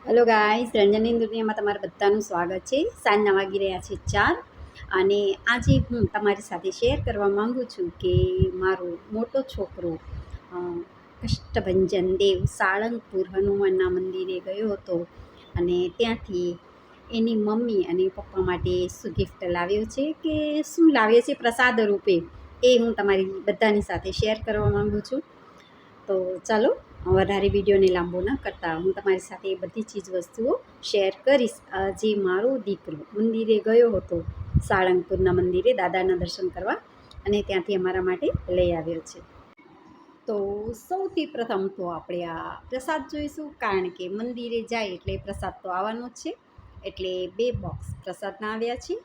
Hello guys, રંજનની દુનિયામાં તમારા બધાનું સ્વાગત છે. સાંજના વાગી રહ્યા છે 4 અને આજે હું તમારી સાથે શેર કરવા માંગુ છું કે મારો મોટો છોકરો અ, કષ્ટભંજન દેવ સાળંગપુર હનુમાનના મંદિરે ગયો હતો અને ત્યાંથી એની મમ્મી અને પપ્પા માટે શું ગિફ્ટ લાવ્યો છે કે શું લાવ્યો છે પ્રસાદ રૂપે, એ હું તમારી બધાની સાથે શેર કરવા માંગુ છું. તો ચાલો વધારે વિડીયોને લાંબો ન કરતા હું તમારી સાથે એ બધી ચીજ વસ્તુઓ શેર કરીશ. જે મારો દીકરો મંદિરે ગયો હતો, સાળંગપુરના મંદિરે દાદાના દર્શન કરવા, અને ત્યાંથી અમારા માટે લઈ આવ્યો છે. તો સૌથી પ્રથમ તો આપણે આ પ્રસાદ જોઈશું, કારણ કે મંદિરે જાય એટલે પ્રસાદ તો આવવાનો જ છે. એટલે 2 બોક્સ પ્રસાદના આવ્યા છે,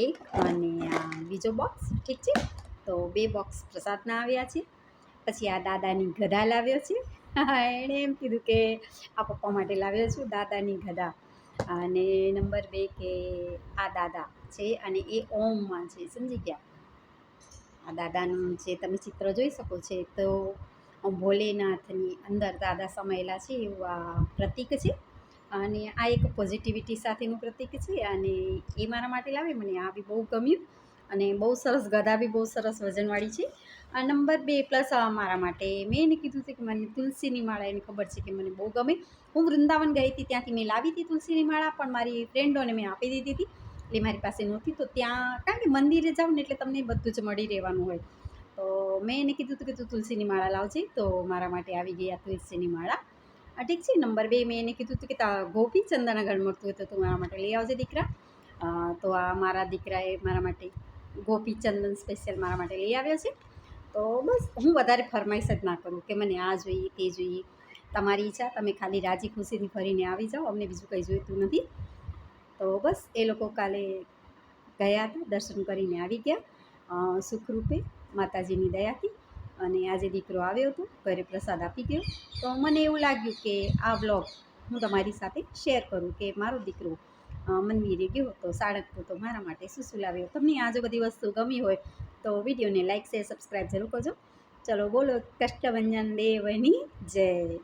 એક અને આ બીજો બોક્સ. ઠીક છે, તો 2 બોક્સ પ્રસાદના આવ્યા છે. પછી આ દાદાની ગદા લાવ્યો છે. એણે એમ કીધું કે આ પપ્પા માટે લાવ્યો છું દાદાની ગદા. અને નંબર 2 કે આ દાદા છે અને એ ઓમમાં છે, સમજી ગયા. આ દાદાનું જે તમે ચિત્ર જોઈ શકો છો, તો ભોલેનાથની અંદર દાદા સમાયેલા છે એવું આ પ્રતીક છે. અને આ એક પોઝિટિવિટી સાથેનું પ્રતીક છે, અને એ મારા માટે લાવી, મને આ બી બહુ ગમ્યું. અને બહુ સરસ ગદા બી બહુ સરસ વજનવાળી છે. આ નંબર 2 પ્લસ મારા માટે મેં એને કીધું છે કે મને તુલસીની માળા, એને ખબર છે કે મને બહુ ગમે. હું વૃંદાવન ગઈ હતી, ત્યાંથી મેં લાવી હતી તુલસીની માળા, પણ મારી ફ્રેન્ડોને મેં આપી દીધી હતી, એટલે મારી પાસે નહોતી. તો ત્યાં કારણ કે મંદિરે જાઓ ને એટલે તમને બધું જ મળી રહેવાનું હોય, તો મેં એને કીધું હતું કે તું તુલસીની માળા લાવજે. તો મારા માટે આવી ગયા તુલસીની માળા. ઠીક છે. નંબર 2 મેં એને કીધું હતું કે ગોપી ચંદન આગળ મળતું હોય તો તું મારા માટે લઈ આવજે દીકરા. તો આ મારા દીકરાએ મારા માટે ગોપી ચંદન સ્પેશિયલ મારા માટે લઈ આવ્યો છે. તો બસ હું વધારે ફરમાઈશ જ ના કરું કે મને આ જોઈએ તે જોઈએ. તમારી ઈચ્છા, તમે ખાલી રાજી ખુશીથી ફરીને આવી જાઓ, અમને બીજું કંઈ જોઈતું નથી. તો બસ એ લોકો કાલે ગયા હતા, દર્શન કરીને આવી ગયા સુખરૂપે માતાજીની દયાથી. અને આજે દીકરો આવ્યો હતો, ઘરે પ્રસાદ આપી ગયો. તો મને એવું લાગ્યું કે આ વ્લોગ હું તમારી સાથે શેર કરું કે મારો દીકરો મંદિરે ગયો તો સાળંગપુર તો મારા માટે શું શું લાવ્યો. તમને આ જો બધી વસ્તુ ગમી હોય તો વિડીયોને લાઇક શેર સબસ્ક્રાઈબ જરૂર કરજો. ચલો બોલો કષ્ટભંજન દેવની જય.